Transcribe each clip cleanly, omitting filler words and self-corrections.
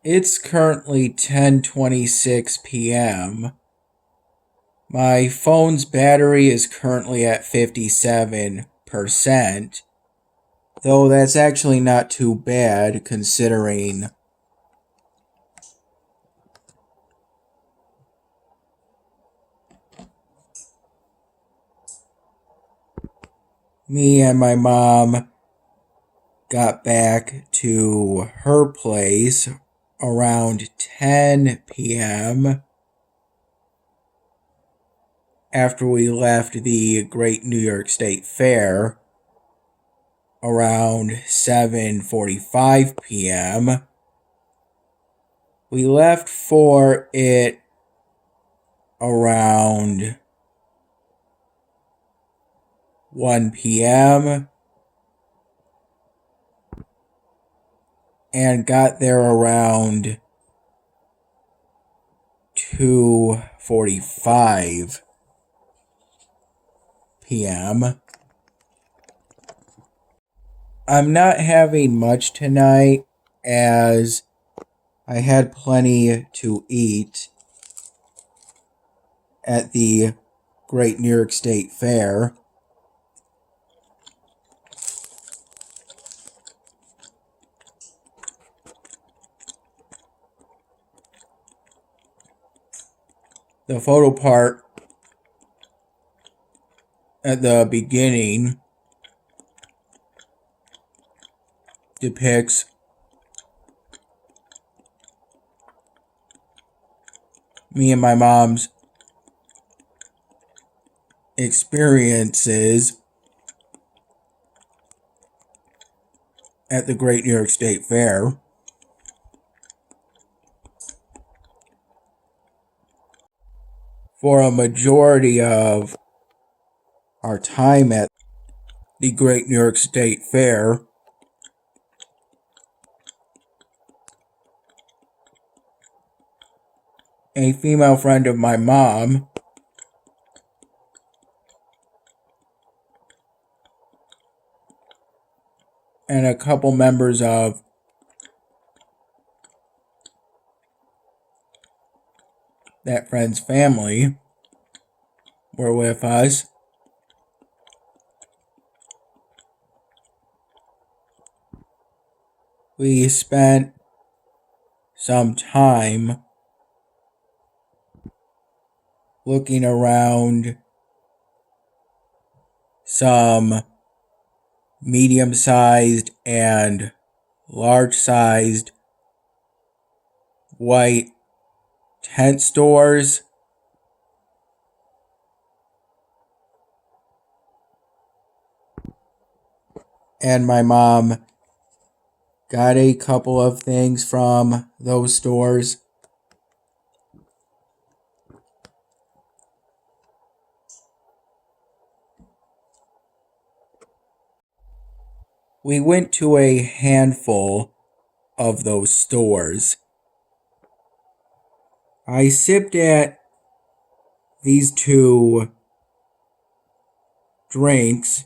It's currently 10:26 p.m. My phone's battery is currently at 57%, though that's actually not too bad considering me and my mom got back to her place around 10 p.m. after we left the Great New York State Fair around 7:45 p.m. We left for it around 1 p.m. and got there around 2:45 p.m. I'm not having much tonight as I had plenty to eat at the Great New York State Fair. The photo part at the beginning depicts me and my mom's experiences at the Great New York State Fair. For a majority of our time at the Great New York State Fair, a female friend of my mom and a couple members of that friend's family were with us. We spent some time looking around some medium-sized and large-sized white tent stores. And my mom got a couple of things from those stores. We went to a handful of those stores. I sipped at these two drinks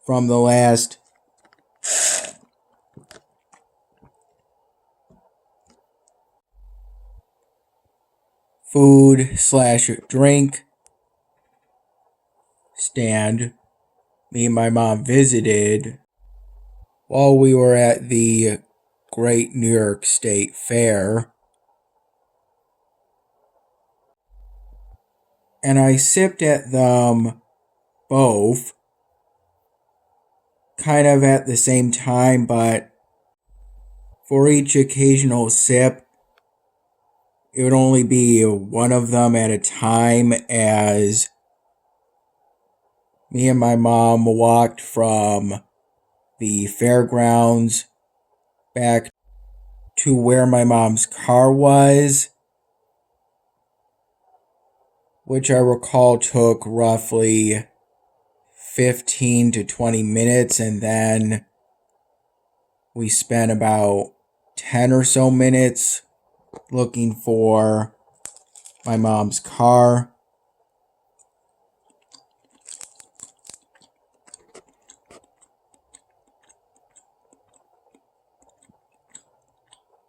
from the last food/drink stand me and my mom visited while we were at the Great New York State Fair. And I sipped at them both kind of at the same time, but for each occasional sip, it would only be one of them at a time as me and my mom walked from the fairgrounds back to where my mom's car was, which I recall took roughly 15 to 20 minutes, and then we spent about 10 or so minutes looking for my mom's car.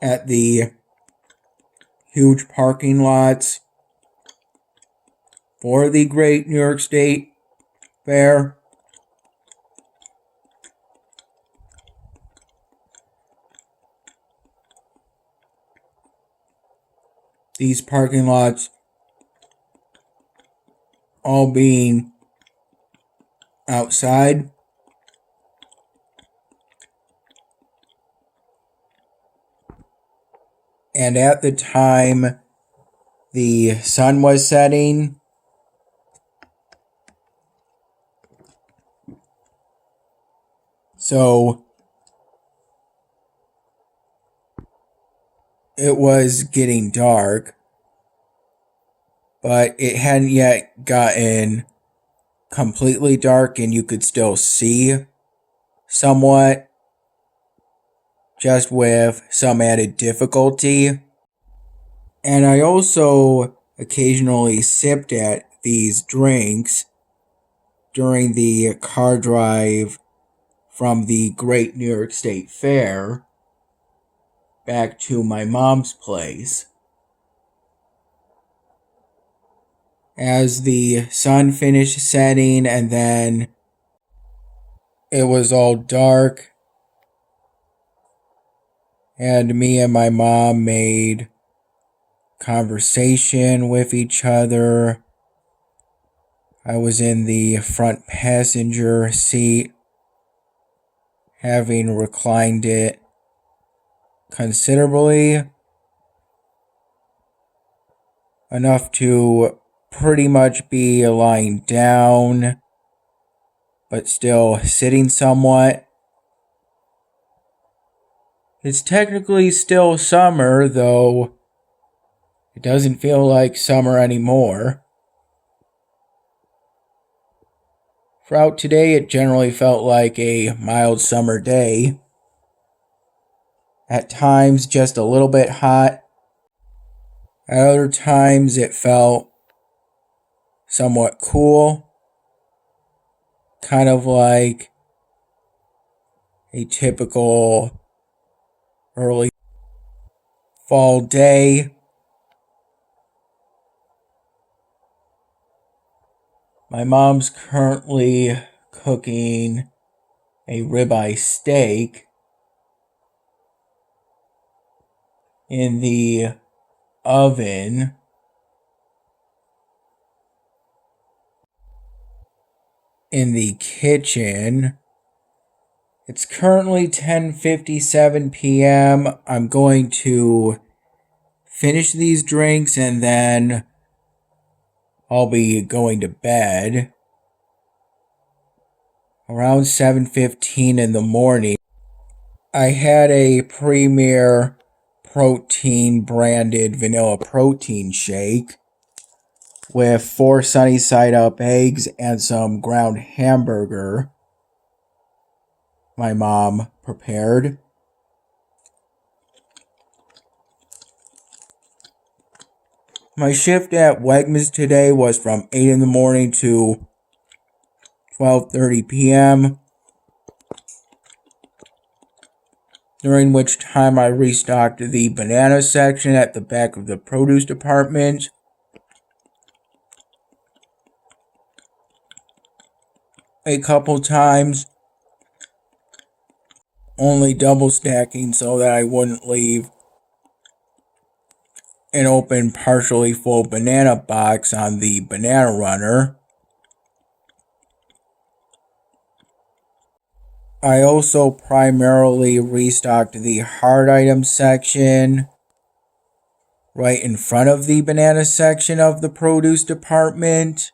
at the huge parking lots for the Great New York State Fair. These parking lots all being outside. And at the time the sun was setting, so it was getting dark, but it hadn't yet gotten completely dark and you could still see somewhat, just with some added difficulty. And I also occasionally sipped at these drinks during the car drive from the Great New York State Fair back to my mom's place. As the sun finished setting and then it was all dark, and me and my mom made conversation with each other. I was in the front passenger seat, having reclined it considerably, enough to pretty much be lying down, but still sitting somewhat. It's technically still summer, though it doesn't feel like summer anymore. Throughout today, it generally felt like a mild summer day. At times, just a little bit hot. At other times, it felt somewhat cool. Kind of like a typical early fall day. My mom's currently cooking a ribeye steak in the oven. In the kitchen. It's currently 10:57 p.m. I'm going to finish these drinks and then I'll be going to bed. Around 7:15 in the morning, I had a Premier Protein branded vanilla protein shake with 4 sunny side up eggs and some ground hamburger my mom prepared. My shift at Wegmans today was from 8 in the morning to 12:30 p.m., during which time I restocked the banana section at the back of the produce department. A couple times, only double stacking so that I wouldn't leave an open partially full banana box on the banana runner. I also primarily restocked the hard items section right in front of the banana section of the produce department.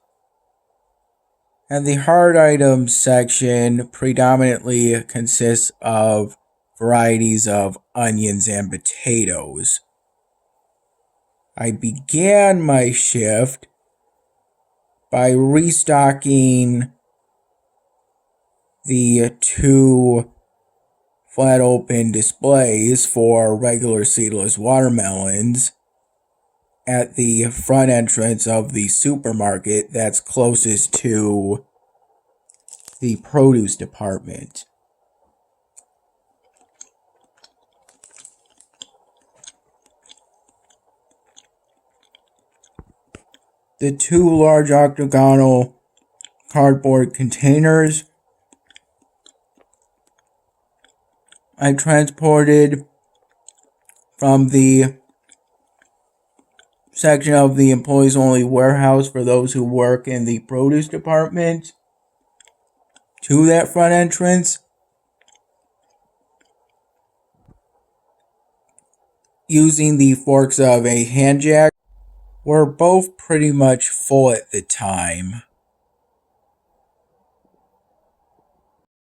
And the hard items section predominantly consists of varieties of onions and potatoes. I began my shift by restocking the 2 flat open displays for regular seedless watermelons at the front entrance of the supermarket that's closest to the produce department. the two large octagonal cardboard containers I transported from the section of the employees only warehouse for those who work in the produce department to that front entrance, using the forks of a hand jack, were both pretty much full at the time.